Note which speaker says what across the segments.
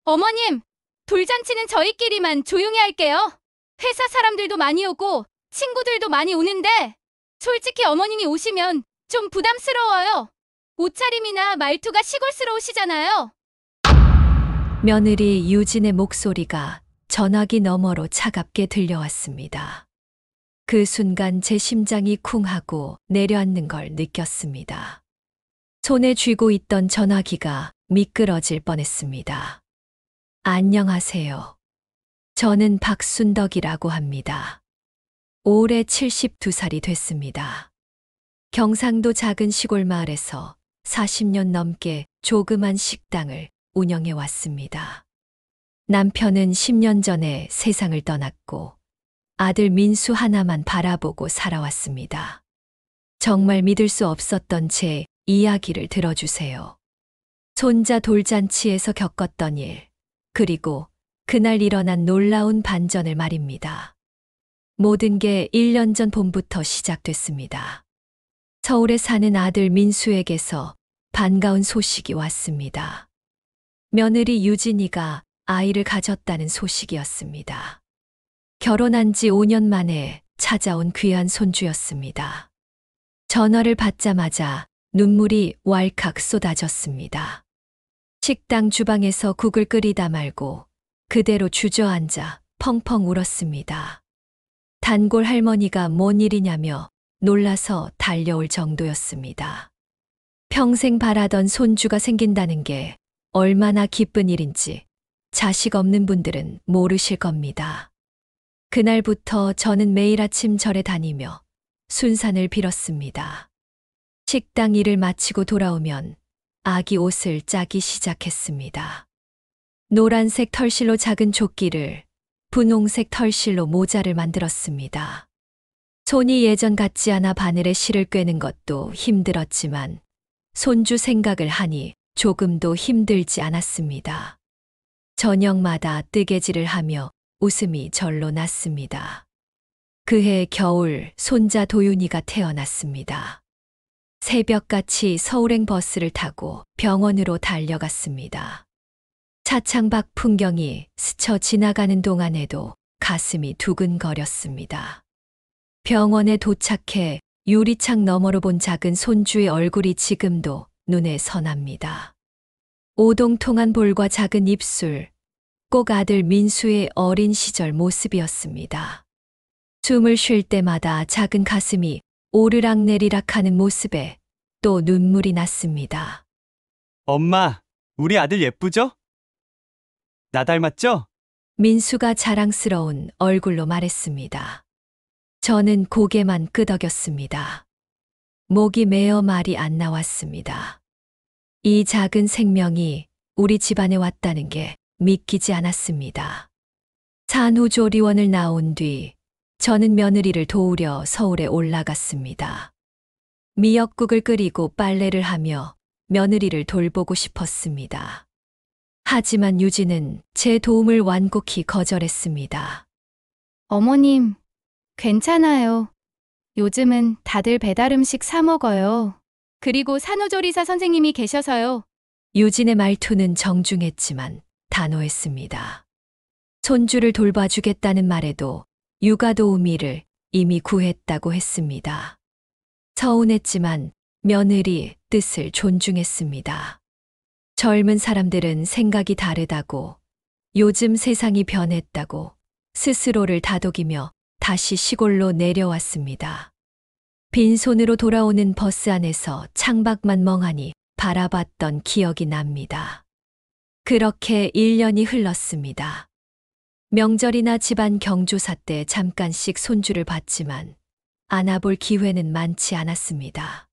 Speaker 1: 어머님, 돌잔치는 저희끼리만 조용히 할게요. 회사 사람들도 많이 오고 친구들도 많이 오는데 솔직히 어머님이 오시면 좀 부담스러워요. 옷차림이나 말투가 시골스러우시잖아요.
Speaker 2: 며느리 유진의 목소리가 전화기 너머로 차갑게 들려왔습니다. 그 순간 제 심장이 쿵하고 내려앉는 걸 느꼈습니다. 손에 쥐고 있던 전화기가 미끄러질 뻔했습니다. 안녕하세요. 저는 박순덕이라고 합니다. 올해 72살이 됐습니다. 경상도 작은 시골 마을에서 40년 넘게 조그만 식당을 운영해 왔습니다. 남편은 10년 전에 세상을 떠났고 아들 민수 하나만 바라보고 살아왔습니다. 정말 믿을 수 없었던 제 이야기를 들어주세요. 손자 돌잔치에서 겪었던 일, 그리고 그날 일어난 놀라운 반전을 말입니다. 모든 게 1년 전 봄부터 시작됐습니다. 서울에 사는 아들 민수에게서 반가운 소식이 왔습니다. 며느리 유진이가 아이를 가졌다는 소식이었습니다. 결혼한 지 5년 만에 찾아온 귀한 손주였습니다. 전화를 받자마자 눈물이 왈칵 쏟아졌습니다. 식당 주방에서 국을 끓이다 말고 그대로 주저앉아 펑펑 울었습니다. 단골 할머니가 뭔 일이냐며 놀라서 달려올 정도였습니다. 평생 바라던 손주가 생긴다는 게 얼마나 기쁜 일인지 자식 없는 분들은 모르실 겁니다. 그날부터 저는 매일 아침 절에 다니며 순산을 빌었습니다. 식당 일을 마치고 돌아오면 아기 옷을 짜기 시작했습니다. 노란색 털실로 작은 조끼를, 분홍색 털실로 모자를 만들었습니다. 손이 예전 같지 않아 바늘에 실을 꿰는 것도 힘들었지만 손주 생각을 하니 조금도 힘들지 않았습니다. 저녁마다 뜨개질을 하며 웃음이 절로 났습니다. 그해 겨울 손자 도윤이가 태어났습니다. 새벽같이 서울행 버스를 타고 병원으로 달려갔습니다. 차창 밖 풍경이 스쳐 지나가는 동안에도 가슴이 두근거렸습니다. 병원에 도착해 유리창 너머로 본 작은 손주의 얼굴이 지금도 눈에 선합니다. 오동통한 볼과 작은 입술, 꼭 아들 민수의 어린 시절 모습이었습니다. 숨을 쉴 때마다 작은 가슴이 오르락내리락 하는 모습에 또 눈물이 났습니다.
Speaker 3: 엄마, 우리 아들 예쁘죠? 나 닮았죠?
Speaker 2: 민수가 자랑스러운 얼굴로 말했습니다. 저는 고개만 끄덕였습니다. 목이 메어 말이 안 나왔습니다. 이 작은 생명이 우리 집안에 왔다는 게 믿기지 않았습니다. 산후조리원을 나온 뒤 저는 며느리를 도우려 서울에 올라갔습니다. 미역국을 끓이고 빨래를 하며 며느리를 돌보고 싶었습니다. 하지만 유진은 제 도움을 완곡히 거절했습니다.
Speaker 1: 어머님, 괜찮아요. 요즘은 다들 배달 음식 사 먹어요. 그리고 산후조리사 선생님이 계셔서요.
Speaker 2: 유진의 말투는 정중했지만 단호했습니다. 손주를 돌봐주겠다는 말에도 육아도우미를 이미 구했다고 했습니다. 서운했지만 며느리 뜻을 존중했습니다. 젊은 사람들은 생각이 다르다고, 요즘 세상이 변했다고 스스로를 다독이며 다시 시골로 내려왔습니다. 빈손으로 돌아오는 버스 안에서 창밖만 멍하니 바라봤던 기억이 납니다. 그렇게 1년이 흘렀습니다. 명절이나 집안 경조사 때 잠깐씩 손주를 봤지만 안아볼 기회는 많지 않았습니다.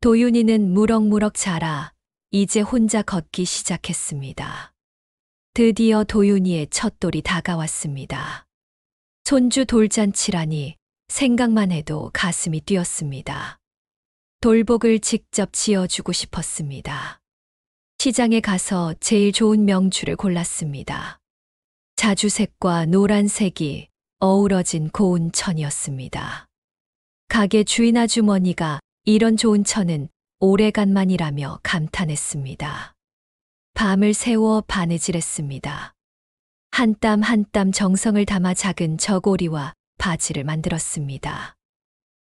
Speaker 2: 도윤이는 무럭무럭 자라 이제 혼자 걷기 시작했습니다. 드디어 도윤이의 첫 돌이 다가왔습니다. 손주 돌잔치라니 생각만 해도 가슴이 뛰었습니다. 돌복을 직접 지어주고 싶었습니다. 시장에 가서 제일 좋은 명주를 골랐습니다. 자주색과 노란색이 어우러진 고운 천이었습니다. 가게 주인 아주머니가 이런 좋은 천은 오래간만이라며 감탄했습니다. 밤을 새워 바느질했습니다. 한 땀 한 땀 정성을 담아 작은 저고리와 바지를 만들었습니다.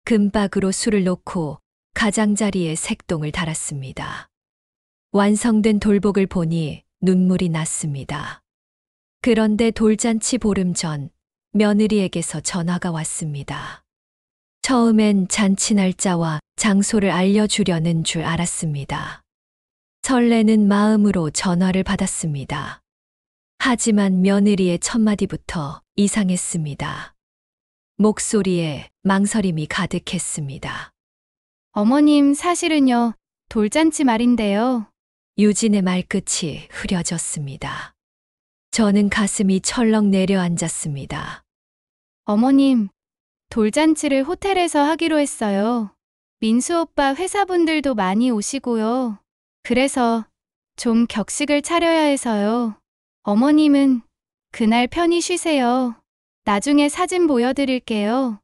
Speaker 2: 금박으로 술을 놓고 가장자리에 색동을 달았습니다. 완성된 돌복을 보니 눈물이 났습니다. 그런데 돌잔치 보름 전 며느리에게서 전화가 왔습니다. 처음엔 잔치 날짜와 장소를 알려주려는 줄 알았습니다. 설레는 마음으로 전화를 받았습니다. 하지만 며느리의 첫마디부터 이상했습니다. 목소리에 망설임이 가득했습니다.
Speaker 1: 어머님, 사실은요, 돌잔치 말인데요.
Speaker 2: 유진의 말끝이 흐려졌습니다. 저는 가슴이 철렁 내려앉았습니다.
Speaker 1: 어머님, 돌잔치를 호텔에서 하기로 했어요. 민수 오빠 회사분들도 많이 오시고요. 그래서 좀 격식을 차려야 해서요. 어머님은 그날 편히 쉬세요. 나중에 사진 보여드릴게요.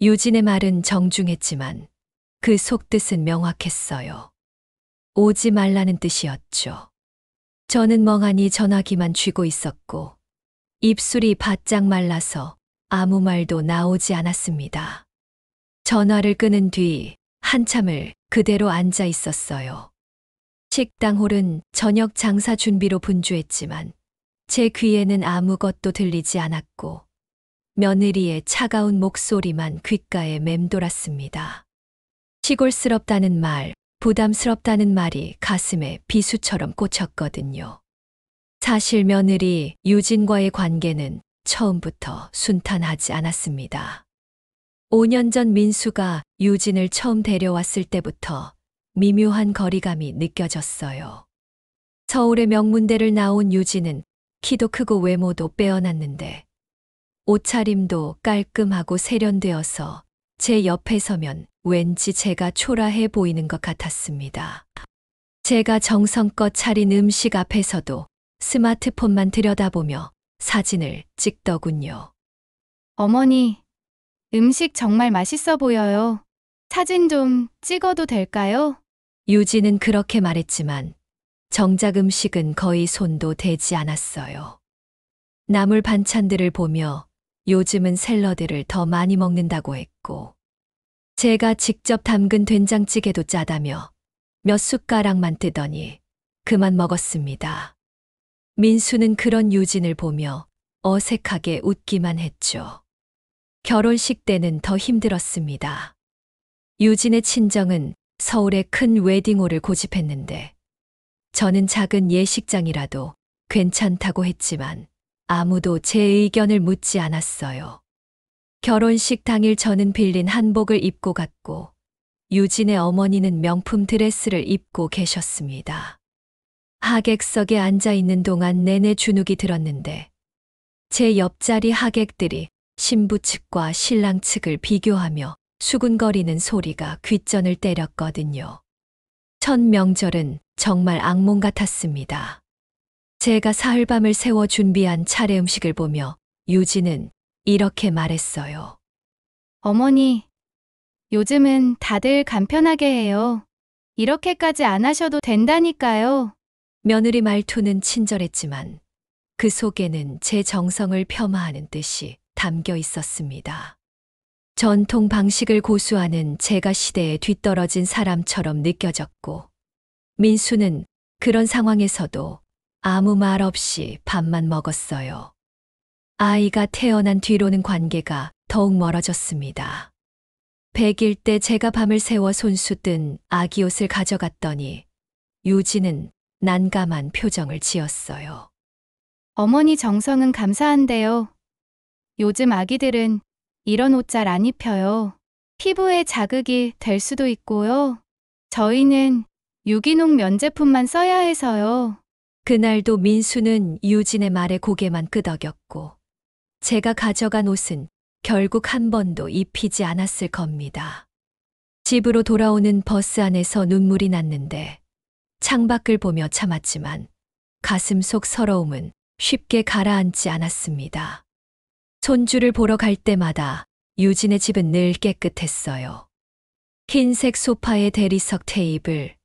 Speaker 2: 유진의 말은 정중했지만 그 속뜻은 명확했어요. 오지 말라는 뜻이었죠. 저는 멍하니 전화기만 쥐고 있었고 입술이 바짝 말라서 아무 말도 나오지 않았습니다. 전화를 끊은 뒤 한참을 그대로 앉아 있었어요. 식당 홀은 저녁 장사 준비로 분주했지만 제 귀에는 아무것도 들리지 않았고 며느리의 차가운 목소리만 귓가에 맴돌았습니다. 시골스럽다는 말, 부담스럽다는 말이 가슴에 비수처럼 꽂혔거든요. 사실 며느리 유진과의 관계는 처음부터 순탄하지 않았습니다. 5년 전 민수가 유진을 처음 데려왔을 때부터 미묘한 거리감이 느껴졌어요. 서울의 명문대를 나온 유진은 키도 크고 외모도 빼어났는데 옷차림도 깔끔하고 세련되어서 제 옆에 서면 왠지 제가 초라해 보이는 것 같았습니다. 제가 정성껏 차린 음식 앞에서도 스마트폰만 들여다보며 사진을 찍더군요.
Speaker 1: 어머니, 음식 정말 맛있어 보여요. 사진 좀 찍어도 될까요?
Speaker 2: 유진은 그렇게 말했지만 정작 음식은 거의 손도 대지 않았어요. 나물 반찬들을 보며 요즘은 샐러드를 더 많이 먹는다고 했고 제가 직접 담근 된장찌개도 짜다며 몇 숟가락만 뜨더니 그만 먹었습니다. 민수는 그런 유진을 보며 어색하게 웃기만 했죠. 결혼식 때는 더 힘들었습니다. 유진의 친정은 서울에 큰 웨딩홀을 고집했는데 저는 작은 예식장이라도 괜찮다고 했지만 아무도 제 의견을 묻지 않았어요. 결혼식 당일 저는 빌린 한복을 입고 갔고 유진의 어머니는 명품 드레스를 입고 계셨습니다. 하객석에 앉아 있는 동안 내내 주눅이 들었는데 제 옆자리 하객들이 신부 측과 신랑 측을 비교하며 수군거리는 소리가 귓전을 때렸거든요. 첫 명절은 정말 악몽 같았습니다. 제가 사흘밤을 새워 준비한 차례 음식을 보며 유진은 이렇게 말했어요.
Speaker 1: 어머니, 요즘은 다들 간편하게 해요. 이렇게까지 안 하셔도 된다니까요.
Speaker 2: 며느리 말투는 친절했지만 그 속에는 제 정성을 폄하하는 뜻이 담겨 있었습니다. 전통 방식을 고수하는 제가 시대에 뒤떨어진 사람처럼 느껴졌고 민수는 그런 상황에서도 아무 말 없이 밥만 먹었어요. 아이가 태어난 뒤로는 관계가 더욱 멀어졌습니다. 100일 때 제가 밤을 새워 손수 뜬 아기 옷을 가져갔더니 유진은 난감한 표정을 지었어요.
Speaker 1: 어머니 정성은 감사한데요. 요즘 아기들은 이런 옷 잘 안 입혀요. 피부에 자극이 될 수도 있고요. 저희는 유기농 면제품만 써야 해서요.
Speaker 2: 그날도 민수는 유진의 말에 고개만 끄덕였고 제가 가져간 옷은 결국 한 번도 입히지 않았을 겁니다. 집으로 돌아오는 버스 안에서 눈물이 났는데 창밖을 보며 참았지만 가슴 속 서러움은 쉽게 가라앉지 않았습니다. 손주를 보러 갈 때마다 유진의 집은 늘 깨끗했어요. 흰색 소파의 대리석 테이블,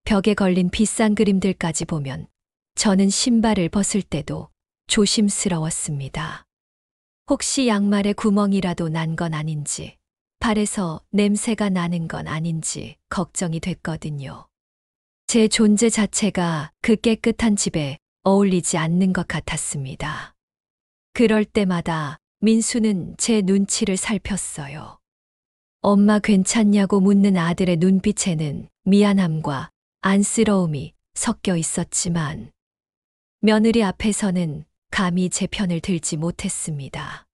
Speaker 2: 벽에 걸린 비싼 그림들까지 보면 저는 신발을 벗을 때도 조심스러웠습니다. 혹시 양말에 구멍이라도 난 건 아닌지, 발에서 냄새가 나는 건 아닌지 걱정이 됐거든요. 제 존재 자체가 그 깨끗한 집에 어울리지 않는 것 같았습니다. 그럴 때마다 민수는 제 눈치를 살폈어요. 엄마 괜찮냐고 묻는 아들의 눈빛에는 미안함과 안쓰러움이 섞여 있었지만 며느리 앞에서는 감히 제 편을 들지 못했습니다.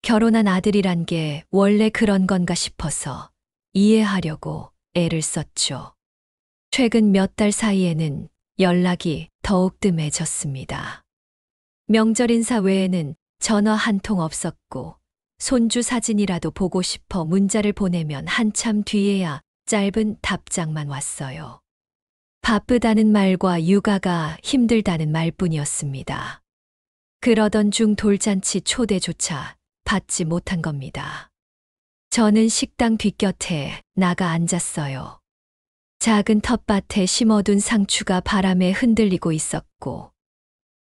Speaker 2: 결혼한 아들이란 게 원래 그런 건가 싶어서 이해하려고 애를 썼죠. 최근 몇 달 사이에는 연락이 더욱 뜸해졌습니다. 명절 인사 외에는 전화 한 통 없었고 손주 사진이라도 보고 싶어 문자를 보내면 한참 뒤에야 짧은 답장만 왔어요. 바쁘다는 말과 육아가 힘들다는 말뿐이었습니다. 그러던 중 돌잔치 초대조차 받지 못한 겁니다. 저는 식당 뒷곁에 나가 앉았어요. 작은 텃밭에 심어둔 상추가 바람에 흔들리고 있었고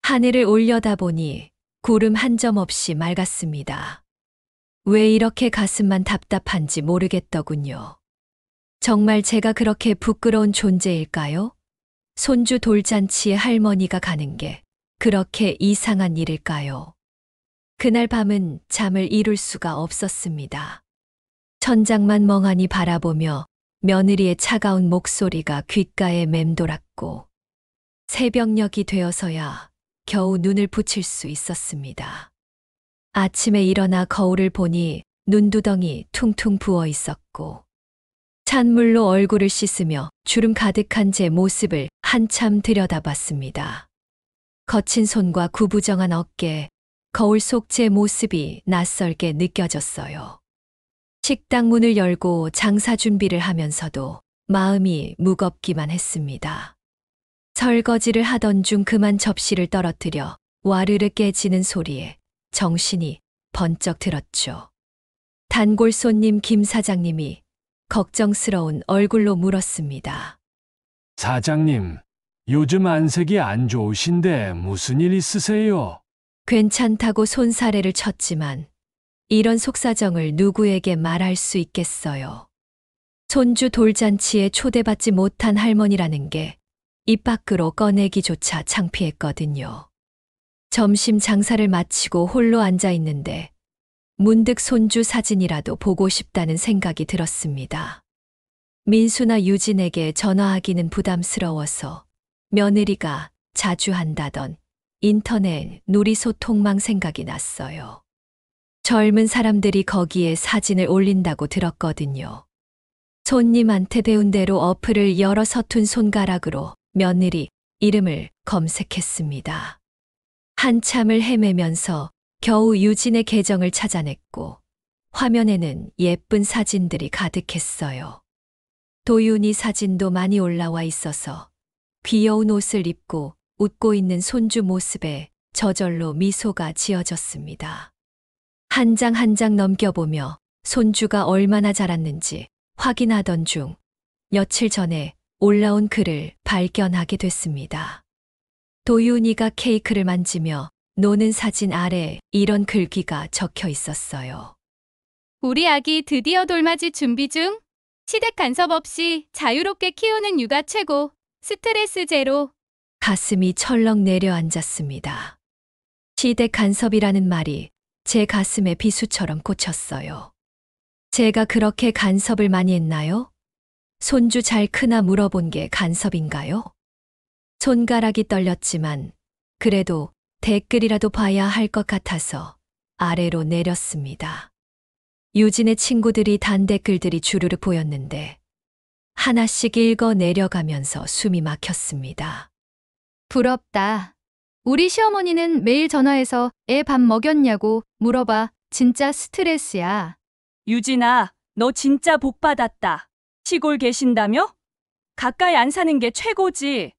Speaker 2: 하늘을 올려다보니 구름 한 점 없이 맑았습니다. 왜 이렇게 가슴만 답답한지 모르겠더군요. 정말 제가 그렇게 부끄러운 존재일까요? 손주 돌잔치에 할머니가 가는 게 그렇게 이상한 일일까요? 그날 밤은 잠을 이룰 수가 없었습니다. 천장만 멍하니 바라보며 며느리의 차가운 목소리가 귓가에 맴돌았고 새벽녘이 되어서야 겨우 눈을 붙일 수 있었습니다. 아침에 일어나 거울을 보니 눈두덩이 퉁퉁 부어 있었고 찬물로 얼굴을 씻으며 주름 가득한 제 모습을 한참 들여다봤습니다. 거친 손과 구부정한 어깨, 거울 속 제 모습이 낯설게 느껴졌어요. 식당 문을 열고 장사 준비를 하면서도 마음이 무겁기만 했습니다. 설거지를 하던 중 그만 접시를 떨어뜨려 와르르 깨지는 소리에 정신이 번쩍 들었죠. 단골 손님 김 사장님이 걱정스러운 얼굴로 물었습니다.
Speaker 4: 사장님, 요즘 안색이 안 좋으신데 무슨 일 있으세요?
Speaker 2: 괜찮다고 손사래를 쳤지만 이런 속사정을 누구에게 말할 수 있겠어요. 손주 돌잔치에 초대받지 못한 할머니라는 게 입 밖으로 꺼내기조차 창피했거든요. 점심 장사를 마치고 홀로 앉아 있는데 문득 손주 사진이라도 보고 싶다는 생각이 들었습니다. 민수나 유진에게 전화하기는 부담스러워서 며느리가 자주 한다던 인터넷 놀이소 통망 생각이 났어요. 젊은 사람들이 거기에 사진을 올린다고 들었거든요. 손님한테 배운 대로 어플을 열어 서툰 손가락으로 며느리 이름을 검색했습니다. 한참을 헤매면서 겨우 유진의 계정을 찾아냈고 화면에는 예쁜 사진들이 가득했어요. 도윤이 사진도 많이 올라와 있어서 귀여운 옷을 입고 웃고 있는 손주 모습에 저절로 미소가 지어졌습니다. 한 장 한 장 넘겨보며 손주가 얼마나 자랐는지 확인하던 중 며칠 전에 올라온 글을 발견하게 됐습니다. 도윤이가 케이크를 만지며 노는 사진 아래 이런 글귀가 적혀 있었어요.
Speaker 1: 우리 아기 드디어 돌맞이 준비 중. 시댁 간섭 없이 자유롭게 키우는 육아 최고. 스트레스 제로.
Speaker 2: 가슴이 철렁 내려앉았습니다. 시댁 간섭이라는 말이 제 가슴에 비수처럼 꽂혔어요. 제가 그렇게 간섭을 많이 했나요? 손주 잘 크나 물어본 게 간섭인가요? 손가락이 떨렸지만 그래도 댓글이라도 봐야 할 것 같아서 아래로 내렸습니다. 유진의 친구들이 단 댓글들이 주르르 보였는데 하나씩 읽어 내려가면서 숨이 막혔습니다.
Speaker 1: 부럽다. 우리 시어머니는 매일 전화해서 애 밥 먹였냐고 물어봐. 진짜 스트레스야.
Speaker 5: 유진아, 너 진짜 복 받았다. 시골 계신다며? 가까이 안 사는 게 최고지.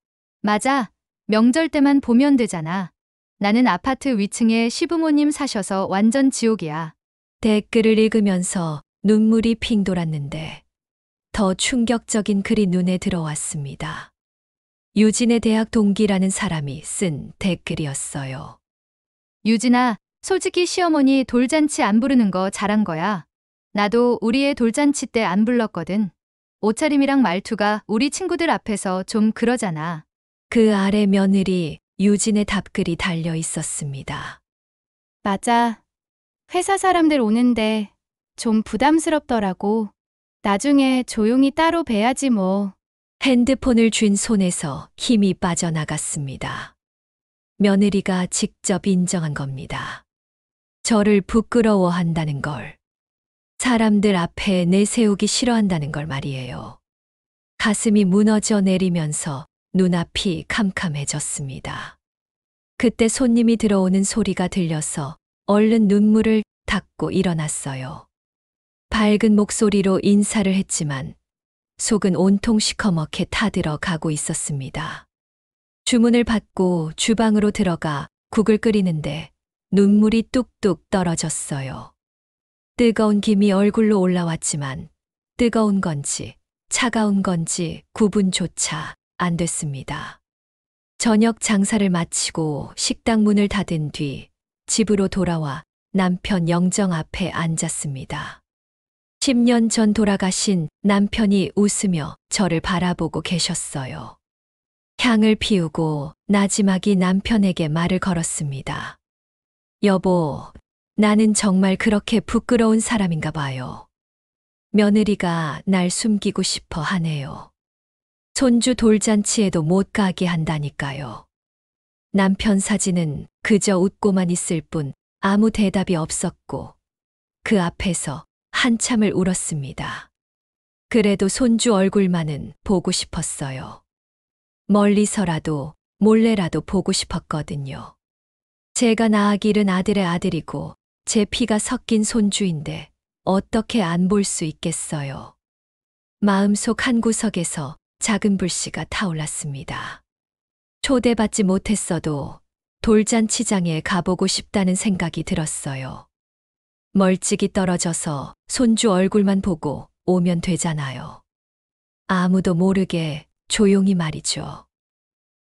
Speaker 1: 맞아. 명절 때만 보면 되잖아. 나는 아파트 위층에 시부모님 사셔서 완전 지옥이야.
Speaker 2: 댓글을 읽으면서 눈물이 핑 돌았는데 더 충격적인 글이 눈에 들어왔습니다. 유진의 대학 동기라는 사람이 쓴 댓글이었어요.
Speaker 1: 유진아, 솔직히 시어머니 돌잔치 안 부르는 거 잘한 거야. 나도 우리 애 돌잔치 때 안 불렀거든. 옷차림이랑 말투가 우리 친구들 앞에서 좀 그러잖아.
Speaker 2: 그 아래 며느리 유진의 답글이 달려 있었습니다.
Speaker 1: 맞아. 회사 사람들 오는데 좀 부담스럽더라고. 나중에 조용히 따로 뵈야지 뭐.
Speaker 2: 핸드폰을 쥔 손에서 힘이 빠져나갔습니다. 며느리가 직접 인정한 겁니다. 저를 부끄러워한다는 걸, 사람들 앞에 내세우기 싫어한다는 걸 말이에요. 가슴이 무너져 내리면서 눈앞이 캄캄해졌습니다. 그때 손님이 들어오는 소리가 들려서 얼른 눈물을 닦고 일어났어요. 밝은 목소리로 인사를 했지만 속은 온통 시커멓게 타들어가고 있었습니다. 주문을 받고 주방으로 들어가 국을 끓이는데 눈물이 뚝뚝 떨어졌어요. 뜨거운 김이 얼굴로 올라왔지만 뜨거운 건지 차가운 건지 구분조차 안 됐습니다. 저녁 장사를 마치고 식당 문을 닫은 뒤 집으로 돌아와 남편 영정 앞에 앉았습니다. 10년 전 돌아가신 남편이 웃으며 저를 바라보고 계셨어요. 향을 피우고 나지막이 남편에게 말을 걸었습니다. 여보, 나는 정말 그렇게 부끄러운 사람인가 봐요. 며느리가 날 숨기고 싶어 하네요. 손주 돌잔치에도 못 가게 한다니까요. 남편 사진은 그저 웃고만 있을 뿐 아무 대답이 없었고 그 앞에서 한참을 울었습니다. 그래도 손주 얼굴만은 보고 싶었어요. 멀리서라도 몰래라도 보고 싶었거든요. 제가 낳아 기른 아들의 아들이고 제 피가 섞인 손주인데 어떻게 안 볼 수 있겠어요. 마음속 한구석에서 작은 불씨가 타올랐습니다. 초대받지 못했어도 돌잔치장에 가보고 싶다는 생각이 들었어요. 멀찍이 떨어져서 손주 얼굴만 보고 오면 되잖아요. 아무도 모르게 조용히 말이죠.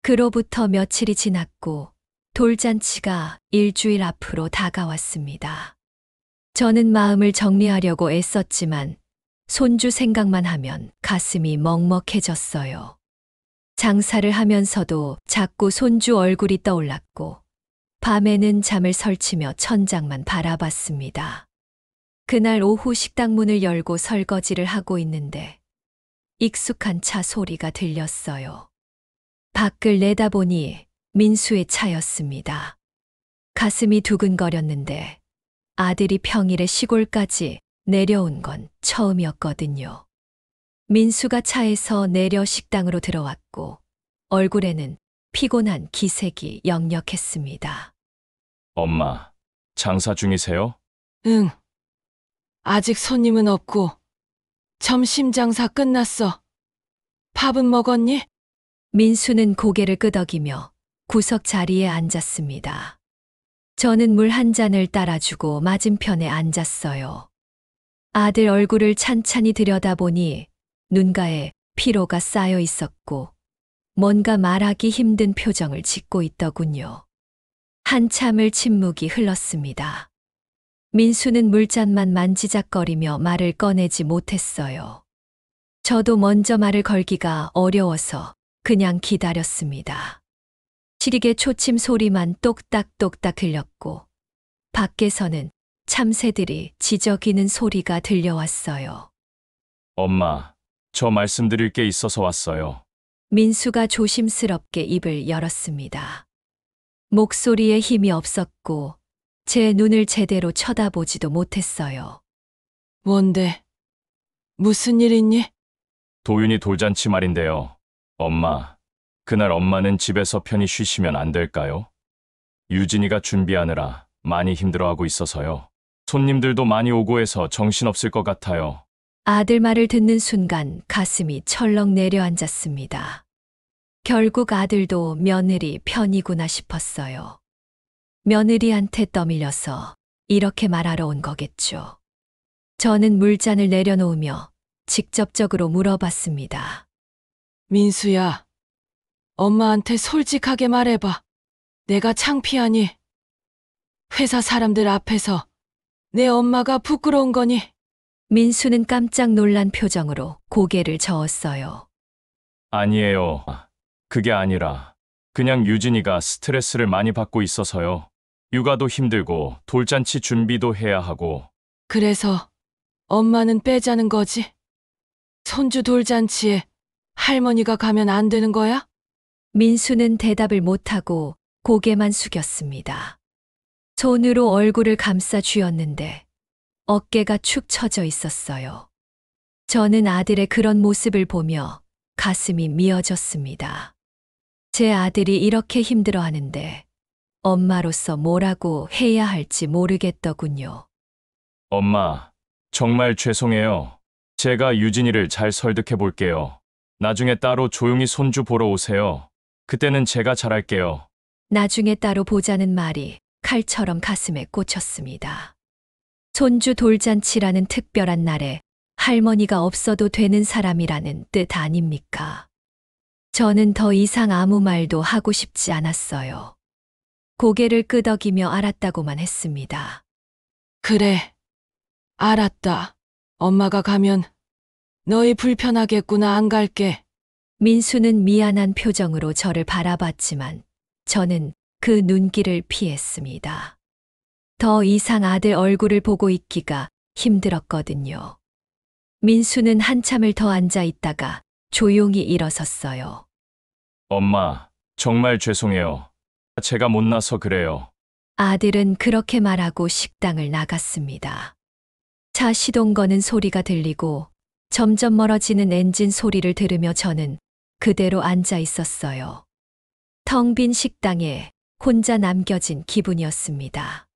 Speaker 2: 그로부터 며칠이 지났고 돌잔치가 일주일 앞으로 다가왔습니다. 저는 마음을 정리하려고 애썼지만 손주 생각만 하면 가슴이 먹먹해졌어요. 장사를 하면서도 자꾸 손주 얼굴이 떠올랐고 밤에는 잠을 설치며 천장만 바라봤습니다. 그날 오후 식당 문을 열고 설거지를 하고 있는데 익숙한 차 소리가 들렸어요. 밖을 내다보니 민수의 차였습니다. 가슴이 두근거렸는데 아들이 평일에 시골까지 내려온 건 처음이었거든요. 민수가 차에서 내려 식당으로 들어왔고 얼굴에는 피곤한 기색이 역력했습니다.
Speaker 6: 엄마, 장사 중이세요?
Speaker 7: 응. 아직 손님은 없고 점심 장사 끝났어. 밥은 먹었니?
Speaker 2: 민수는 고개를 끄덕이며 구석 자리에 앉았습니다. 저는 물 한 잔을 따라주고 맞은편에 앉았어요. 아들 얼굴을 찬찬히 들여다보니 눈가에 피로가 쌓여 있었고 뭔가 말하기 힘든 표정을 짓고 있더군요. 한참을 침묵이 흘렀습니다. 민수는 물잔만 만지작거리며 말을 꺼내지 못했어요. 저도 먼저 말을 걸기가 어려워서 그냥 기다렸습니다. 시리개 초침 소리만 똑딱똑딱 들렸고 밖에서는 참새들이 지저귀는 소리가 들려왔어요.
Speaker 6: 엄마, 저 말씀드릴 게 있어서 왔어요.
Speaker 2: 민수가 조심스럽게 입을 열었습니다. 목소리에 힘이 없었고 제 눈을 제대로 쳐다보지도 못했어요.
Speaker 7: 뭔데? 무슨 일 있니?
Speaker 6: 도윤이 돌잔치 말인데요. 엄마, 그날 엄마는 집에서 편히 쉬시면 안 될까요? 유진이가 준비하느라 많이 힘들어하고 있어서요. 손님들도 많이 오고 해서 정신없을 것 같아요.
Speaker 2: 아들 말을 듣는 순간 가슴이 철렁 내려앉았습니다. 결국 아들도 며느리 편이구나 싶었어요. 며느리한테 떠밀려서 이렇게 말하러 온 거겠죠. 저는 물잔을 내려놓으며 직접적으로 물어봤습니다.
Speaker 7: 민수야, 엄마한테 솔직하게 말해봐. 내가 창피하니? 회사 사람들 앞에서 내 엄마가 부끄러운 거니?
Speaker 2: 민수는 깜짝 놀란 표정으로 고개를 저었어요.
Speaker 6: 아니에요. 그게 아니라 그냥 유진이가 스트레스를 많이 받고 있어서요. 육아도 힘들고 돌잔치 준비도 해야 하고.
Speaker 7: 그래서 엄마는 빼자는 거지? 손주 돌잔치에 할머니가 가면 안 되는 거야?
Speaker 2: 민수는 대답을 못하고 고개만 숙였습니다. 손으로 얼굴을 감싸 쥐었는데 어깨가 축 처져 있었어요. 저는 아들의 그런 모습을 보며 가슴이 미어졌습니다. 제 아들이 이렇게 힘들어하는데 엄마로서 뭐라고 해야 할지 모르겠더군요.
Speaker 6: 엄마, 정말 죄송해요. 제가 유진이를 잘 설득해 볼게요. 나중에 따로 조용히 손주 보러 오세요. 그때는 제가 잘할게요.
Speaker 2: 나중에 따로 보자는 말이 칼처럼 가슴에 꽂혔습니다. 손주 돌잔치라는 특별한 날에 할머니가 없어도 되는 사람이라는 뜻 아닙니까? 저는 더 이상 아무 말도 하고 싶지 않았어요. 고개를 끄덕이며 알았다고만 했습니다.
Speaker 7: 그래. 알았다. 엄마가 가면 너희 불편하겠구나. 안 갈게.
Speaker 2: 민수는 미안한 표정으로 저를 바라봤지만 저는 그 눈길을 피했습니다. 더 이상 아들 얼굴을 보고 있기가 힘들었거든요. 민수는 한참을 더 앉아 있다가 조용히 일어섰어요.
Speaker 6: 엄마, 정말 죄송해요. 제가 못나서 그래요.
Speaker 2: 아들은 그렇게 말하고 식당을 나갔습니다. 차 시동 거는 소리가 들리고 점점 멀어지는 엔진 소리를 들으며 저는 그대로 앉아 있었어요. 텅 빈 식당에 혼자 남겨진 기분이었습니다.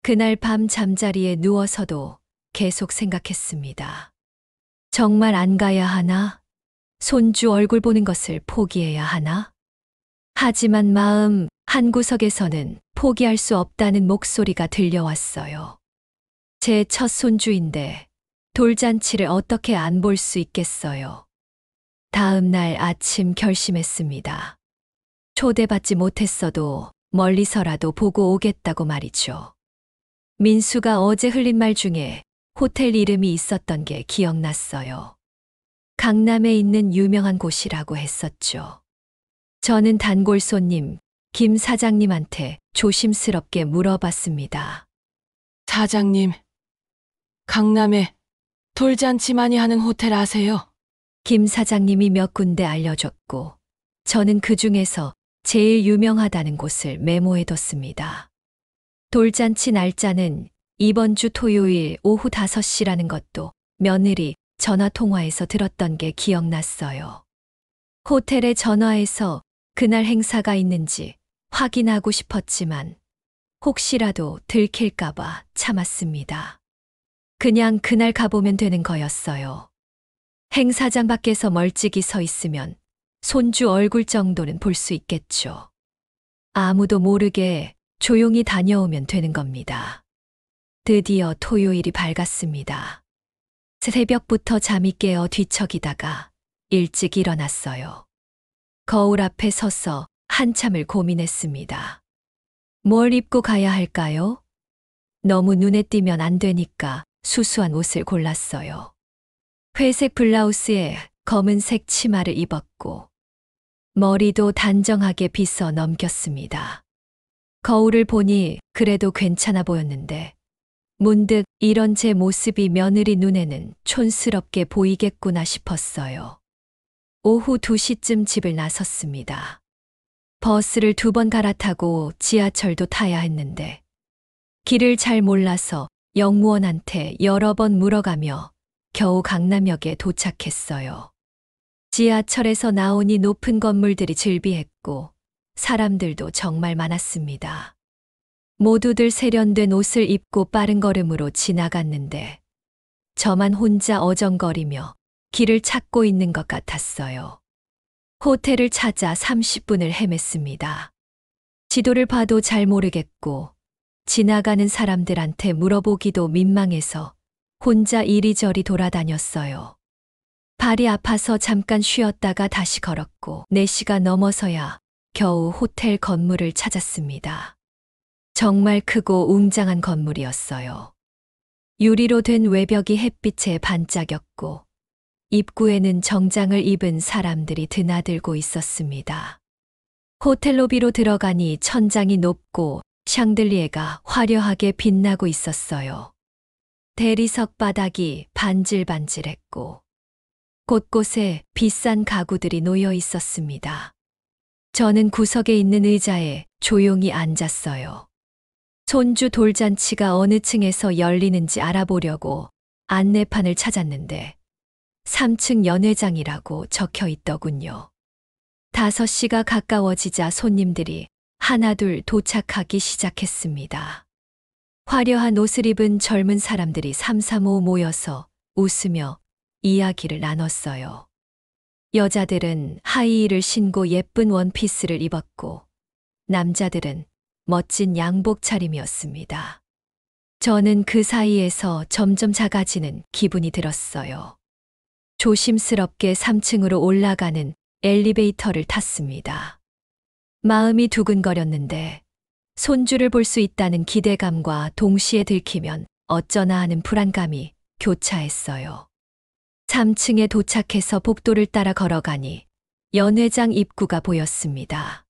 Speaker 2: 그날 밤 잠자리에 누워서도 계속 생각했습니다. 정말 안 가야 하나? 손주 얼굴 보는 것을 포기해야 하나? 하지만 마음 한구석에서는 포기할 수 없다는 목소리가 들려왔어요. 제 첫 손주인데 돌잔치를 어떻게 안 볼 수 있겠어요. 다음 날 아침 결심했습니다. 초대받지 못했어도 멀리서라도 보고 오겠다고 말이죠. 민수가 어제 흘린 말 중에 호텔 이름이 있었던 게 기억났어요. 강남에 있는 유명한 곳이라고 했었죠. 저는 단골 손님 김 사장님한테 조심스럽게 물어봤습니다.
Speaker 7: 사장님, 강남에 돌잔치 많이 하는 호텔 아세요?
Speaker 2: 김 사장님이 몇 군데 알려줬고 저는 그 중에서 제일 유명하다는 곳을 메모해뒀습니다. 돌잔치 날짜는 이번 주 토요일 오후 5시라는 것도 며느리 전화통화에서 들었던 게 기억났어요. 호텔에 전화해서 그날 행사가 있는지 확인하고 싶었지만 혹시라도 들킬까봐 참았습니다. 그냥 그날 가보면 되는 거였어요. 행사장 밖에서 멀찍이 서 있으면 손주 얼굴 정도는 볼 수 있겠죠. 아무도 모르게 조용히 다녀오면 되는 겁니다. 드디어 토요일이 밝았습니다. 새벽부터 잠이 깨어 뒤척이다가 일찍 일어났어요. 거울 앞에 서서 한참을 고민했습니다. 뭘 입고 가야 할까요? 너무 눈에 띄면 안 되니까 수수한 옷을 골랐어요. 회색 블라우스에 검은색 치마를 입었고 머리도 단정하게 빗어 넘겼습니다. 거울을 보니 그래도 괜찮아 보였는데 문득 이런 제 모습이 며느리 눈에는 촌스럽게 보이겠구나 싶었어요. 오후 2시쯤 집을 나섰습니다. 버스를 2번 갈아타고 지하철도 타야 했는데 길을 잘 몰라서 영무원한테 여러 번 물어가며 겨우 강남역에 도착했어요. 지하철에서 나오니 높은 건물들이 즐비했고 사람들도 정말 많았습니다. 모두들 세련된 옷을 입고 빠른 걸음으로 지나갔는데 저만 혼자 어정거리며 길을 찾고 있는 것 같았어요. 호텔을 찾아 30분을 헤맸습니다. 지도를 봐도 잘 모르겠고 지나가는 사람들한테 물어보기도 민망해서 혼자 이리저리 돌아다녔어요. 발이 아파서 잠깐 쉬었다가 다시 걸었고 4시가 넘어서야 겨우 호텔 건물을 찾았습니다. 정말 크고 웅장한 건물이었어요. 유리로 된 외벽이 햇빛에 반짝였고 입구에는 정장을 입은 사람들이 드나들고 있었습니다. 호텔 로비로 들어가니 천장이 높고 샹들리에가 화려하게 빛나고 있었어요. 대리석 바닥이 반질반질했고 곳곳에 비싼 가구들이 놓여 있었습니다. 저는 구석에 있는 의자에 조용히 앉았어요. 손주 돌잔치가 어느 층에서 열리는지 알아보려고 안내판을 찾았는데 3층 연회장이라고 적혀 있더군요. 5시가 가까워지자 손님들이 하나둘 도착하기 시작했습니다. 화려한 옷을 입은 젊은 사람들이 삼삼오오 모여서 웃으며 이야기를 나눴어요. 여자들은 하이힐을 신고 예쁜 원피스를 입었고 남자들은 멋진 양복 차림이었습니다. 저는 그 사이에서 점점 작아지는 기분이 들었어요. 조심스럽게 3층으로 올라가는 엘리베이터를 탔습니다. 마음이 두근거렸는데 손주를 볼 수 있다는 기대감과 동시에 들키면 어쩌나 하는 불안감이 교차했어요. 3층에 도착해서 복도를 따라 걸어가니 연회장 입구가 보였습니다.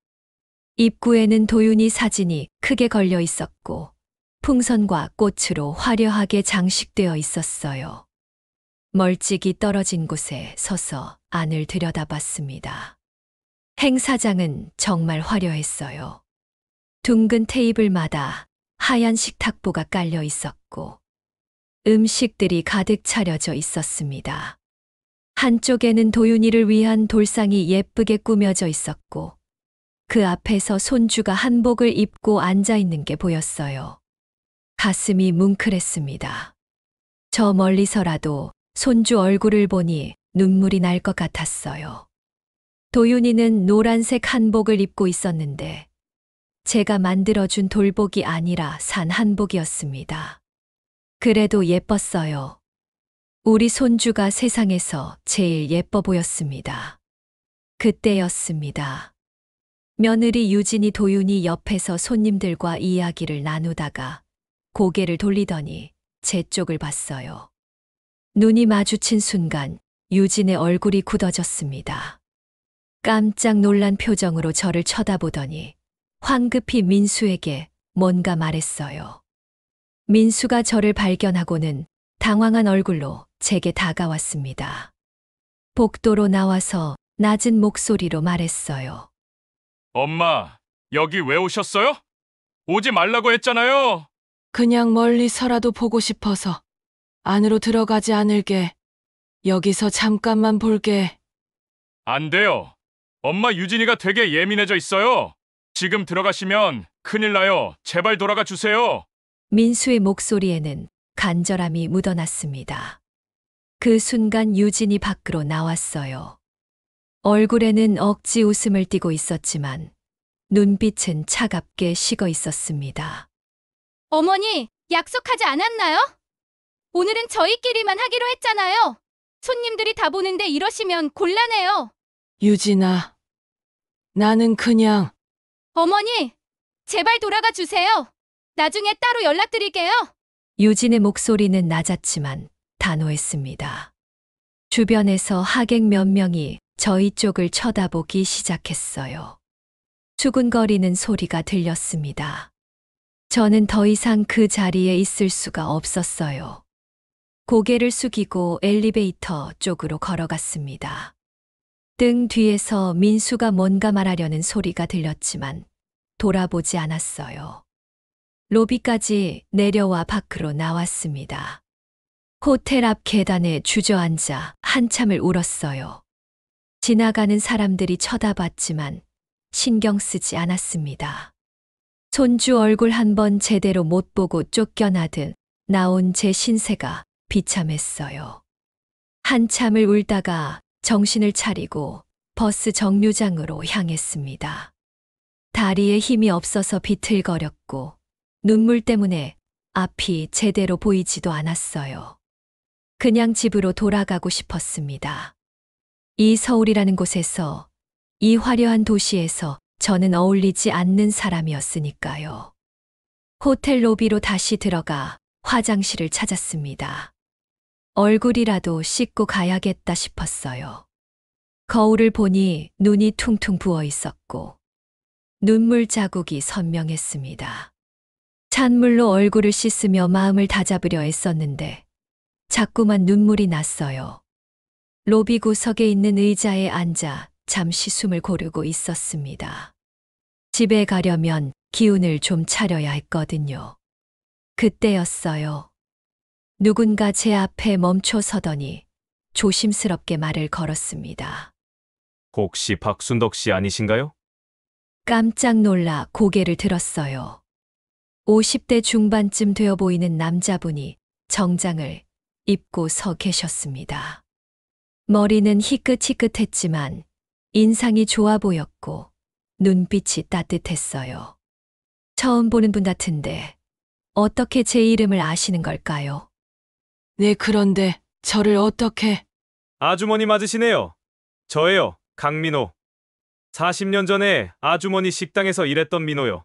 Speaker 2: 입구에는 도윤이 사진이 크게 걸려 있었고 풍선과 꽃으로 화려하게 장식되어 있었어요. 멀찍이 떨어진 곳에 서서 안을 들여다봤습니다. 행사장은 정말 화려했어요. 둥근 테이블마다 하얀 식탁보가 깔려 있었고 음식들이 가득 차려져 있었습니다. 한쪽에는 도윤이를 위한 돌상이 예쁘게 꾸며져 있었고 그 앞에서 손주가 한복을 입고 앉아 있는 게 보였어요. 가슴이 뭉클했습니다. 저 멀리서라도 손주 얼굴을 보니 눈물이 날 것 같았어요. 도윤이는 노란색 한복을 입고 있었는데 제가 만들어준 돌복이 아니라 산 한복이었습니다. 그래도 예뻤어요. 우리 손주가 세상에서 제일 예뻐 보였습니다. 그때였습니다. 며느리 유진이 도윤이 옆에서 손님들과 이야기를 나누다가 고개를 돌리더니 제 쪽을 봤어요. 눈이 마주친 순간 유진의 얼굴이 굳어졌습니다. 깜짝 놀란 표정으로 저를 쳐다보더니 황급히 민수에게 뭔가 말했어요. 민수가 저를 발견하고는 당황한 얼굴로 제게 다가왔습니다. 복도로 나와서 낮은 목소리로 말했어요.
Speaker 6: 엄마, 여기 왜 오셨어요? 오지 말라고 했잖아요.
Speaker 7: 그냥 멀리서라도 보고 싶어서 안으로 들어가지 않을게. 여기서 잠깐만 볼게.
Speaker 6: 안 돼요. 엄마 유진이가 되게 예민해져 있어요. 지금 들어가시면 큰일 나요. 제발 돌아가 주세요.
Speaker 2: 민수의 목소리에는 간절함이 묻어났습니다. 그 순간 유진이 밖으로 나왔어요. 얼굴에는 억지 웃음을 띠고 있었지만 눈빛은 차갑게 식어 있었습니다.
Speaker 1: 어머니, 약속하지 않았나요? 오늘은 저희끼리만 하기로 했잖아요. 손님들이 다 보는데 이러시면 곤란해요.
Speaker 7: 유진아, 나는 그냥
Speaker 1: 어머니, 제발 돌아가 주세요. 나중에 따로 연락드릴게요.
Speaker 2: 유진의 목소리는 낮았지만 단호했습니다. 주변에서 하객 몇 명이 저희 쪽을 쳐다보기 시작했어요. 수근거리는 소리가 들렸습니다. 저는 더 이상 그 자리에 있을 수가 없었어요. 고개를 숙이고 엘리베이터 쪽으로 걸어갔습니다. 등 뒤에서 민수가 뭔가 말하려는 소리가 들렸지만 돌아보지 않았어요. 로비까지 내려와 밖으로 나왔습니다. 호텔 앞 계단에 주저앉아 한참을 울었어요. 지나가는 사람들이 쳐다봤지만 신경 쓰지 않았습니다. 손주 얼굴 한번 제대로 못 보고 쫓겨나듯 나온 제 신세가 비참했어요. 한참을 울다가 정신을 차리고 버스 정류장으로 향했습니다. 다리에 힘이 없어서 비틀거렸고 눈물 때문에 앞이 제대로 보이지도 않았어요. 그냥 집으로 돌아가고 싶었습니다. 이 서울이라는 곳에서, 이 화려한 도시에서 저는 어울리지 않는 사람이었으니까요. 호텔 로비로 다시 들어가 화장실을 찾았습니다. 얼굴이라도 씻고 가야겠다 싶었어요. 거울을 보니 눈이 퉁퉁 부어 있었고 눈물 자국이 선명했습니다. 찬물로 얼굴을 씻으며 마음을 다잡으려 애썼는데 자꾸만 눈물이 났어요. 로비 구석에 있는 의자에 앉아 잠시 숨을 고르고 있었습니다. 집에 가려면 기운을 좀 차려야 했거든요. 그때였어요. 누군가 제 앞에 멈춰 서더니 조심스럽게 말을 걸었습니다.
Speaker 8: 혹시 박순덕 씨 아니신가요?
Speaker 2: 깜짝 놀라 고개를 들었어요. 50대 중반쯤 되어 보이는 남자분이 정장을 입고 서 계셨습니다. 머리는 희끗희끗했지만 인상이 좋아 보였고 눈빛이 따뜻했어요. 처음 보는 분 같은데 어떻게 제 이름을 아시는 걸까요?
Speaker 7: 네, 그런데 저를 어떻게...
Speaker 8: 아주머니 맞으시네요. 저예요, 강민호. 40년 전에 아주머니 식당에서 일했던 민호요.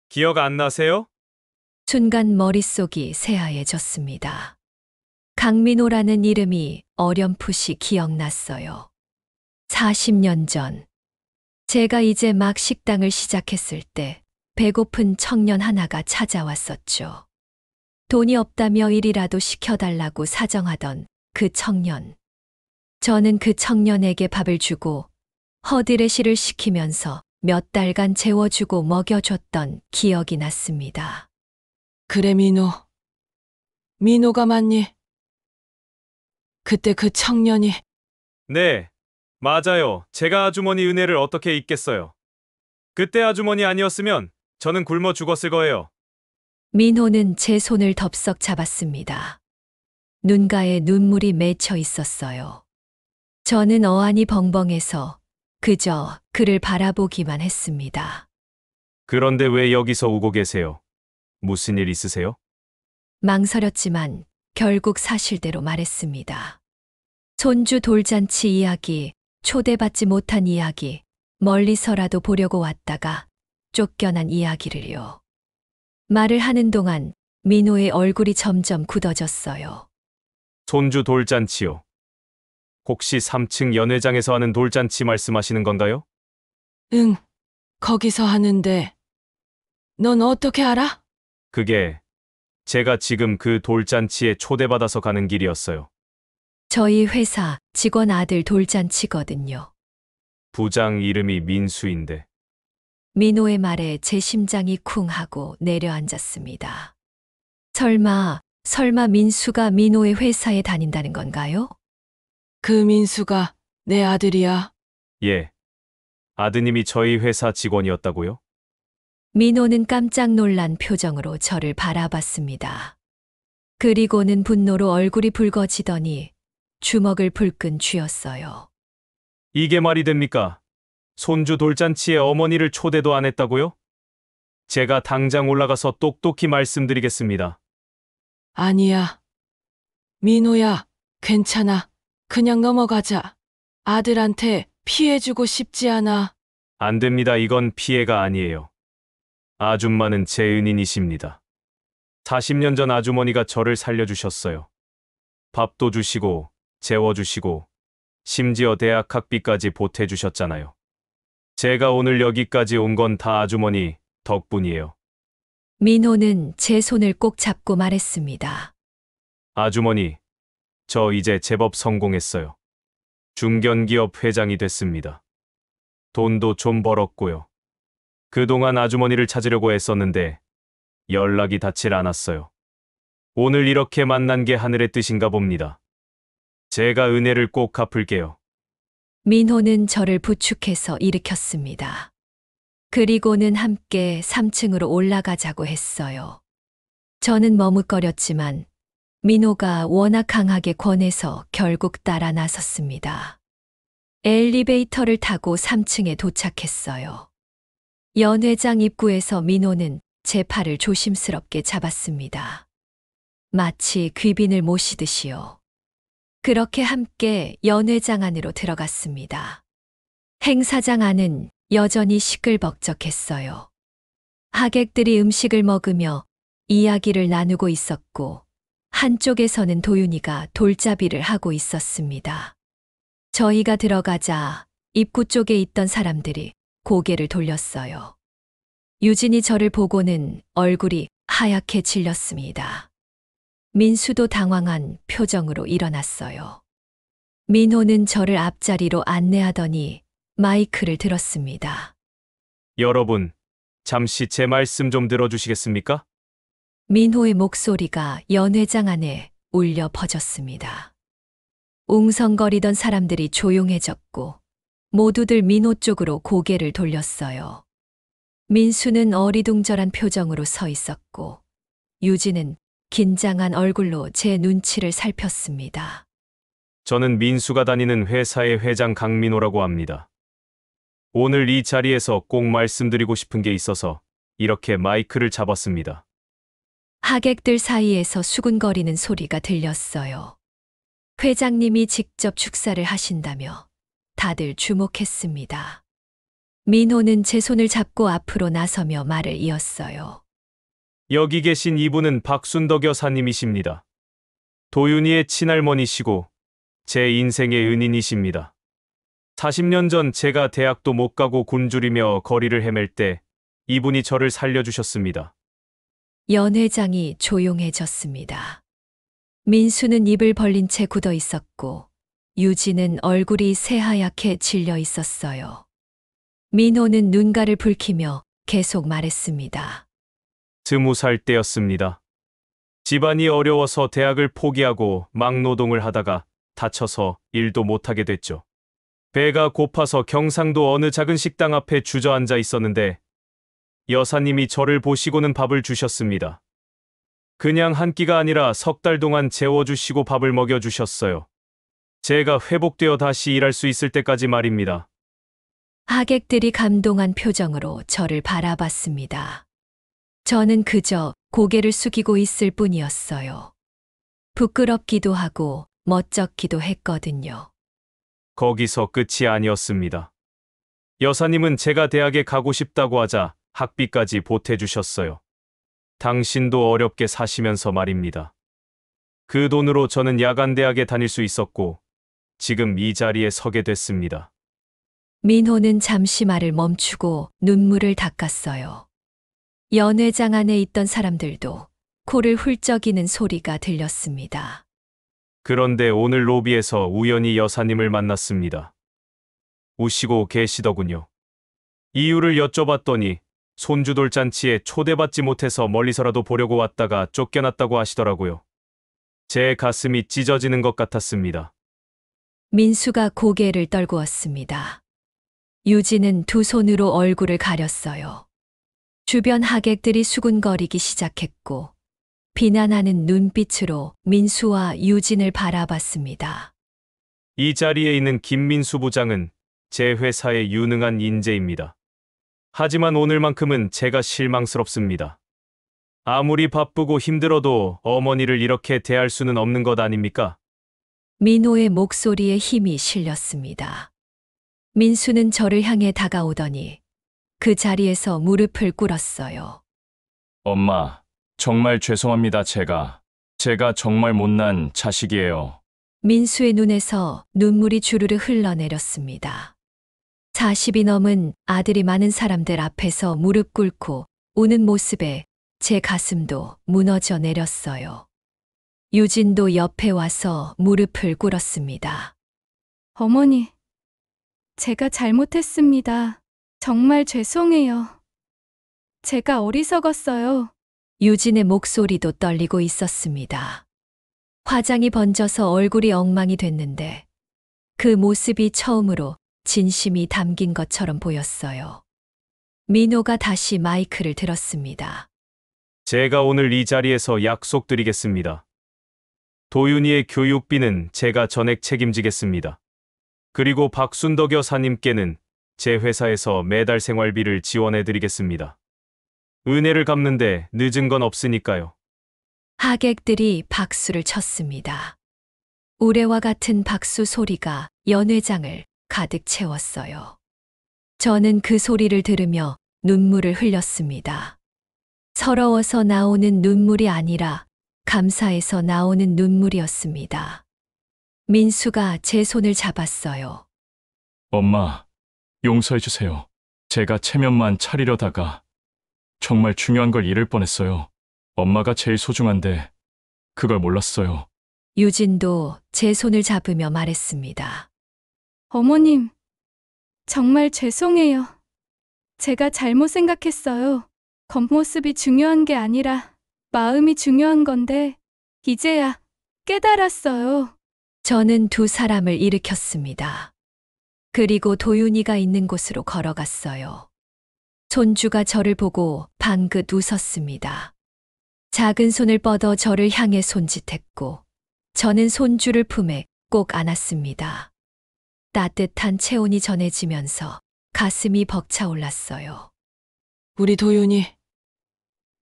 Speaker 8: 기억 안 나세요?
Speaker 2: 순간 머릿속이 새하얘졌습니다. 강민호라는 이름이 어렴풋이 기억났어요. 40년 전, 제가 이제 막 식당을 시작했을 때 배고픈 청년 하나가 찾아왔었죠. 돈이 없다며 일이라도 시켜달라고 사정하던 그 청년. 저는 그 청년에게 밥을 주고 허드레시를 시키면서 몇 달간 재워주고 먹여줬던 기억이 났습니다.
Speaker 7: 그래, 민호. 민호가 맞니? 그때 그 청년이...
Speaker 8: 네, 맞아요. 제가 아주머니 은혜를 어떻게 잊겠어요. 그때 아주머니 아니었으면 저는 굶어 죽었을 거예요.
Speaker 2: 민호는 제 손을 덥석 잡았습니다. 눈가에 눈물이 맺혀 있었어요. 저는 어안이 벙벙해서 그저 그를 바라보기만 했습니다.
Speaker 8: 그런데 왜 여기서 우고 계세요? 무슨 일 있으세요?
Speaker 2: 망설였지만 결국 사실대로 말했습니다. 손주 돌잔치 이야기, 초대받지 못한 이야기, 멀리서라도 보려고 왔다가 쫓겨난 이야기를요. 말을 하는 동안 민호의 얼굴이 점점 굳어졌어요.
Speaker 8: 손주 돌잔치요. 혹시 3층 연회장에서 하는 돌잔치 말씀하시는 건가요?
Speaker 7: 응, 거기서 하는데... 넌 어떻게 알아?
Speaker 8: 그게 제가 지금 그 돌잔치에 초대받아서 가는 길이었어요.
Speaker 2: 저희 회사 직원 아들 돌잔치거든요.
Speaker 8: 부장 이름이 민수인데
Speaker 2: 민호의 말에 제 심장이 쿵 하고 내려앉았습니다. 설마 민수가 민호의 회사에 다닌다는 건가요?
Speaker 7: 그 민수가 내 아들이야.
Speaker 8: 예. 아드님이 저희 회사 직원이었다고요?
Speaker 2: 민호는 깜짝 놀란 표정으로 저를 바라봤습니다. 그리고는 분노로 얼굴이 붉어지더니 주먹을 불끈 쥐었어요.
Speaker 8: 이게 말이 됩니까? 손주 돌잔치에 어머니를 초대도 안 했다고요? 제가 당장 올라가서 똑똑히 말씀드리겠습니다.
Speaker 7: 아니야. 민호야, 괜찮아. 그냥 넘어가자. 아들한테 피해주고 싶지 않아.
Speaker 8: 안 됩니다. 이건 피해가 아니에요. 아줌마는 제 은인이십니다. 40년 전 아주머니가 저를 살려주셨어요. 밥도 주시고 재워주시고 심지어 대학 학비까지 보태주셨잖아요. 제가 오늘 여기까지 온 건 다 아주머니 덕분이에요.
Speaker 2: 민호는 제 손을 꼭 잡고 말했습니다.
Speaker 8: 아주머니, 저 이제 제법 성공했어요. 중견기업 회장이 됐습니다. 돈도 좀 벌었고요. 그동안 아주머니를 찾으려고 애썼는데 연락이 닿질 않았어요. 오늘 이렇게 만난 게 하늘의 뜻인가 봅니다. 제가 은혜를 꼭 갚을게요.
Speaker 2: 민호는 저를 부축해서 일으켰습니다. 그리고는 함께 3층으로 올라가자고 했어요. 저는 머뭇거렸지만 민호가 워낙 강하게 권해서 결국 따라 나섰습니다. 엘리베이터를 타고 3층에 도착했어요. 연회장 입구에서 민호는 제 팔을 조심스럽게 잡았습니다. 마치 귀빈을 모시듯이요. 그렇게 함께 연회장 안으로 들어갔습니다. 행사장 안은 여전히 시끌벅적했어요. 하객들이 음식을 먹으며 이야기를 나누고 있었고, 한쪽에서는 도윤이가 돌잡이를 하고 있었습니다. 저희가 들어가자 입구 쪽에 있던 사람들이 고개를 돌렸어요. 유진이 저를 보고는 얼굴이 하얗게 질렸습니다. 민수도 당황한 표정으로 일어났어요. 민호는 저를 앞자리로 안내하더니 마이크를 들었습니다.
Speaker 8: 여러분, 잠시 제 말씀 좀 들어주시겠습니까?
Speaker 2: 민호의 목소리가 연회장 안에 울려 퍼졌습니다. 웅성거리던 사람들이 조용해졌고 모두들 민호 쪽으로 고개를 돌렸어요. 민수는 어리둥절한 표정으로 서 있었고 유진은 긴장한 얼굴로 제 눈치를 살폈습니다.
Speaker 8: 저는 민수가 다니는 회사의 회장 강민호라고 합니다. 오늘 이 자리에서 꼭 말씀드리고 싶은 게 있어서 이렇게 마이크를 잡았습니다.
Speaker 2: 하객들 사이에서 수군거리는 소리가 들렸어요. 회장님이 직접 축사를 하신다며 다들 주목했습니다. 민호는 제 손을 잡고 앞으로 나서며 말을 이었어요.
Speaker 8: 여기 계신 이분은 박순덕 여사님이십니다. 도윤이의 친할머니시고 제 인생의 은인이십니다. 40년 전 제가 대학도 못 가고 굶주리며 거리를 헤맬 때 이분이 저를 살려주셨습니다.
Speaker 2: 연회장이 조용해졌습니다. 민수는 입을 벌린 채 굳어 있었고 유진은 얼굴이 새하얗게 질려 있었어요. 민호는 눈가를 붉히며 계속 말했습니다.
Speaker 8: 20살 때였습니다. 집안이 어려워서 대학을 포기하고 막노동을 하다가 다쳐서 일도 못하게 됐죠. 배가 고파서 경상도 어느 작은 식당 앞에 주저앉아 있었는데 여사님이 저를 보시고는 밥을 주셨습니다. 그냥 한 끼가 아니라 3달 동안 재워주시고 밥을 먹여주셨어요. 제가 회복되어 다시 일할 수 있을 때까지 말입니다.
Speaker 2: 하객들이 감동한 표정으로 저를 바라봤습니다. 저는 그저 고개를 숙이고 있을 뿐이었어요. 부끄럽기도 하고 멋쩍기도 했거든요.
Speaker 8: 거기서 끝이 아니었습니다. 여사님은 제가 대학에 가고 싶다고 하자 학비까지 보태주셨어요. 당신도 어렵게 사시면서 말입니다. 그 돈으로 저는 야간대학에 다닐 수 있었고 지금 이 자리에 서게 됐습니다.
Speaker 2: 민호는 잠시 말을 멈추고 눈물을 닦았어요. 연회장 안에 있던 사람들도 코를 훌쩍이는 소리가 들렸습니다.
Speaker 8: 그런데 오늘 로비에서 우연히 여사님을 만났습니다. 우시고 계시더군요. 이유를 여쭤봤더니 손주돌잔치에 초대받지 못해서 멀리서라도 보려고 왔다가 쫓겨났다고 하시더라고요. 제 가슴이 찢어지는 것 같았습니다.
Speaker 2: 민수가 고개를 떨구었습니다. 유진은 두 손으로 얼굴을 가렸어요. 주변 하객들이 수군거리기 시작했고 비난하는 눈빛으로 민수와 유진을 바라봤습니다.
Speaker 8: 이 자리에 있는 김민수 부장은 제 회사의 유능한 인재입니다. 하지만 오늘만큼은 제가 실망스럽습니다. 아무리 바쁘고 힘들어도 어머니를 이렇게 대할 수는 없는 것 아닙니까?
Speaker 2: 민호의 목소리에 힘이 실렸습니다. 민수는 저를 향해 다가오더니 그 자리에서 무릎을 꿇었어요.
Speaker 6: 엄마, 정말 죄송합니다. 제가 정말 못난 자식이에요.
Speaker 2: 민수의 눈에서 눈물이 주르르 흘러내렸습니다. 40이 넘은 아들이 많은 사람들 앞에서 무릎 꿇고 우는 모습에 제 가슴도 무너져 내렸어요. 유진도 옆에 와서 무릎을 꿇었습니다.
Speaker 1: 어머니, 제가 잘못했습니다. 정말 죄송해요. 제가 어리석었어요.
Speaker 2: 유진의 목소리도 떨리고 있었습니다. 화장이 번져서 얼굴이 엉망이 됐는데 그 모습이 처음으로 진심이 담긴 것처럼 보였어요. 민호가 다시 마이크를 들었습니다.
Speaker 8: 제가 오늘 이 자리에서 약속드리겠습니다. 도윤이의 교육비는 제가 전액 책임지겠습니다. 그리고 박순덕 여사님께는 제 회사에서 매달 생활비를 지원해드리겠습니다. 은혜를 갚는데 늦은 건 없으니까요.
Speaker 2: 하객들이 박수를 쳤습니다. 우레와 같은 박수 소리가 연회장을 가득 채웠어요. 저는 그 소리를 들으며 눈물을 흘렸습니다. 서러워서 나오는 눈물이 아니라 감사해서 나오는 눈물이었습니다. 민수가 제 손을 잡았어요.
Speaker 6: 엄마, 용서해 주세요. 제가 체면만 차리려다가 정말 중요한 걸 잃을 뻔했어요. 엄마가 제일 소중한데 그걸 몰랐어요.
Speaker 2: 유진도 제 손을 잡으며 말했습니다.
Speaker 1: 어머님, 정말 죄송해요. 제가 잘못 생각했어요. 겉모습이 중요한 게 아니라 마음이 중요한 건데, 이제야 깨달았어요.
Speaker 2: 저는 두 사람을 일으켰습니다. 그리고 도윤이가 있는 곳으로 걸어갔어요. 손주가 저를 보고 방긋 웃었습니다. 작은 손을 뻗어 저를 향해 손짓했고, 저는 손주를 품에 꼭 안았습니다. 따뜻한 체온이 전해지면서 가슴이 벅차올랐어요.
Speaker 7: 우리 도윤이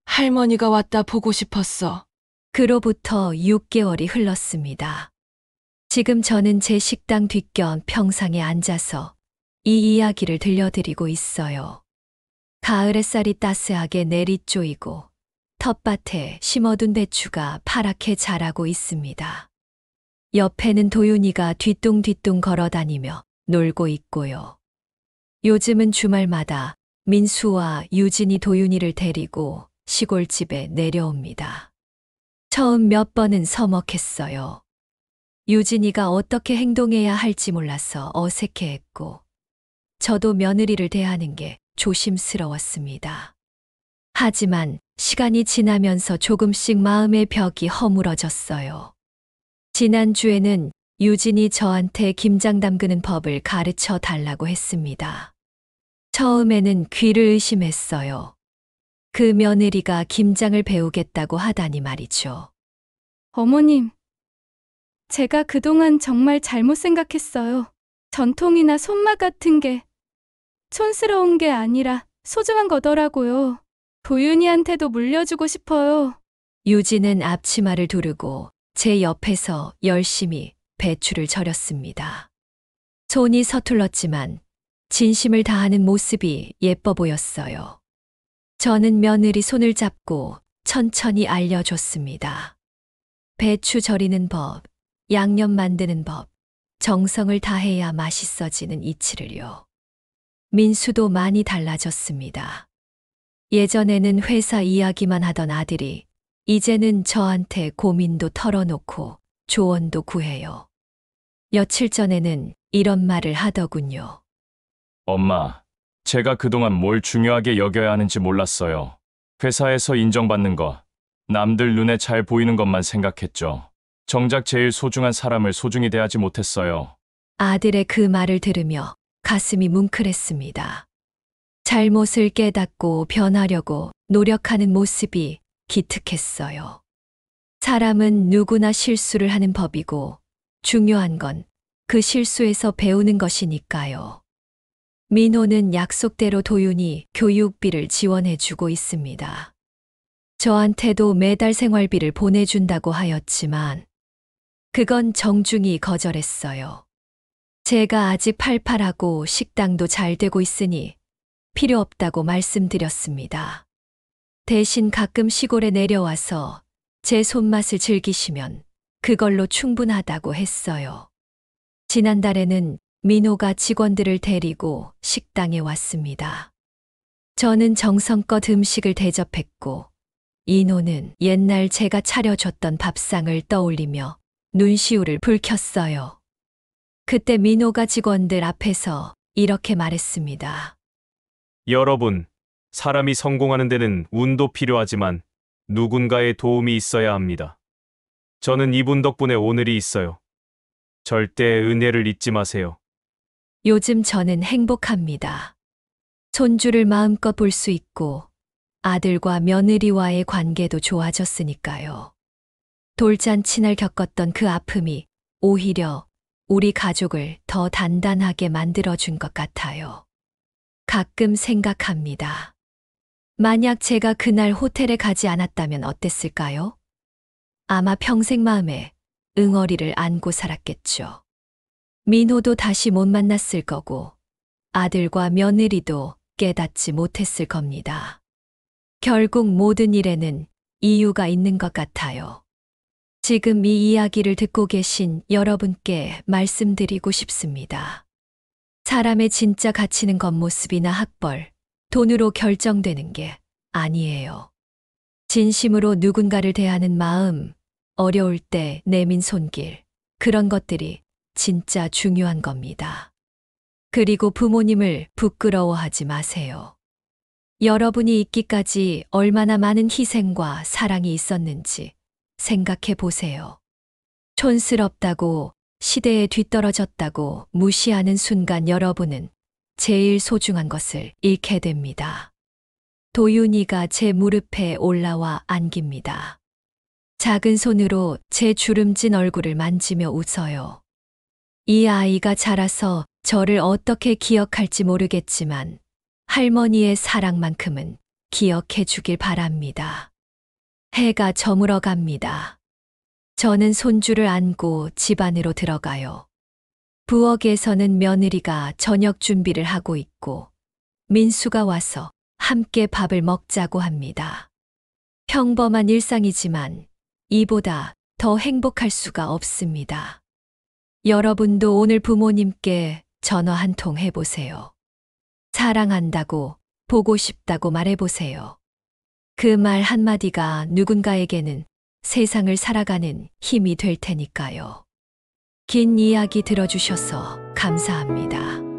Speaker 7: 할머니가 왔다 보고 싶었어.
Speaker 2: 그로부터 6개월이 흘렀습니다. 지금 저는 제 식당 뒷견 평상에 앉아서 이 이야기를 들려드리고 있어요. 가을 햇살이 따스하게 내리쪼이고 텃밭에 심어둔 배추가 파랗게 자라고 있습니다. 옆에는 도윤이가 뒤뚱뒤뚱 걸어다니며 놀고 있고요. 요즘은 주말마다 민수와 유진이 도윤이를 데리고 시골집에 내려옵니다. 처음 몇 번은 서먹했어요. 유진이가 어떻게 행동해야 할지 몰라서 어색해했고, 저도 며느리를 대하는 게 조심스러웠습니다. 하지만 시간이 지나면서 조금씩 마음의 벽이 허물어졌어요. 지난주에는 유진이 저한테 김장 담그는 법을 가르쳐 달라고 했습니다. 처음에는 귀를 의심했어요. 그 며느리가 김장을 배우겠다고 하다니 말이죠.
Speaker 1: 어머님, 제가 그동안 정말 잘못 생각했어요. 전통이나 손맛 같은 게 촌스러운 게 아니라 소중한 거더라고요. 도윤이한테도 물려주고 싶어요.
Speaker 2: 유진은 앞치마를 두르고 제 옆에서 열심히 배추를 절였습니다. 손이 서툴렀지만 진심을 다하는 모습이 예뻐 보였어요. 저는 며느리 손을 잡고 천천히 알려줬습니다. 배추 절이는 법, 양념 만드는 법, 정성을 다해야 맛있어지는 이치를요. 민수도 많이 달라졌습니다. 예전에는 회사 이야기만 하던 아들이 이제는 저한테 고민도 털어놓고 조언도 구해요. 며칠 전에는 이런 말을 하더군요.
Speaker 6: 엄마, 제가 그동안 뭘 중요하게 여겨야 하는지 몰랐어요. 회사에서 인정받는 거, 남들 눈에 잘 보이는 것만 생각했죠. 정작 제일 소중한 사람을 소중히 대하지 못했어요.
Speaker 2: 아들의 그 말을 들으며 가슴이 뭉클했습니다. 잘못을 깨닫고 변하려고 노력하는 모습이 기특했어요. 사람은 누구나 실수를 하는 법이고 중요한 건 그 실수에서 배우는 것이니까요. 민호는 약속대로 도윤이 교육비를 지원해주고 있습니다. 저한테도 매달 생활비를 보내준다고 하였지만 그건 정중히 거절했어요. 제가 아직 팔팔하고 식당도 잘 되고 있으니 필요 없다고 말씀드렸습니다. 대신 가끔 시골에 내려와서 제 손맛을 즐기시면 그걸로 충분하다고 했어요. 지난달에는 민호가 직원들을 데리고 식당에 왔습니다. 저는 정성껏 음식을 대접했고 인호는 옛날 제가 차려줬던 밥상을 떠올리며 눈시울을 붉혔어요. 그때 민호가 직원들 앞에서 이렇게 말했습니다.
Speaker 8: 여러분, 사람이 성공하는 데는 운도 필요하지만 누군가의 도움이 있어야 합니다. 저는 이분 덕분에 오늘이 있어요. 절대 은혜를 잊지 마세요.
Speaker 2: 요즘 저는 행복합니다. 손주를 마음껏 볼 수 있고 아들과 며느리와의 관계도 좋아졌으니까요. 돌잔치 날 겪었던 그 아픔이 오히려 우리 가족을 더 단단하게 만들어준 것 같아요. 가끔 생각합니다. 만약 제가 그날 호텔에 가지 않았다면 어땠을까요? 아마 평생 마음에 응어리를 안고 살았겠죠. 민호도 다시 못 만났을 거고 아들과 며느리도 깨닫지 못했을 겁니다. 결국 모든 일에는 이유가 있는 것 같아요. 지금 이 이야기를 듣고 계신 여러분께 말씀드리고 싶습니다. 사람의 진짜 가치는 겉모습이나 학벌, 돈으로 결정되는 게 아니에요. 진심으로 누군가를 대하는 마음, 어려울 때 내민 손길, 그런 것들이 진짜 중요한 겁니다. 그리고 부모님을 부끄러워하지 마세요. 여러분이 있기까지 얼마나 많은 희생과 사랑이 있었는지 생각해 보세요. 촌스럽다고, 시대에 뒤떨어졌다고 무시하는 순간 여러분은 제일 소중한 것을 잃게 됩니다. 도윤이가 제 무릎에 올라와 안깁니다. 작은 손으로 제 주름진 얼굴을 만지며 웃어요. 이 아이가 자라서 저를 어떻게 기억할지 모르겠지만 할머니의 사랑만큼은 기억해 주길 바랍니다. 해가 저물어 갑니다. 저는 손주를 안고 집 안으로 들어가요. 부엌에서는 며느리가 저녁 준비를 하고 있고 민수가 와서 함께 밥을 먹자고 합니다. 평범한 일상이지만 이보다 더 행복할 수가 없습니다. 여러분도 오늘 부모님께 전화 한 통 해보세요. 사랑한다고, 보고 싶다고 말해보세요. 그 말 한마디가 누군가에게는 세상을 살아가는 힘이 될 테니까요. 긴 이야기 들어주셔서 감사합니다.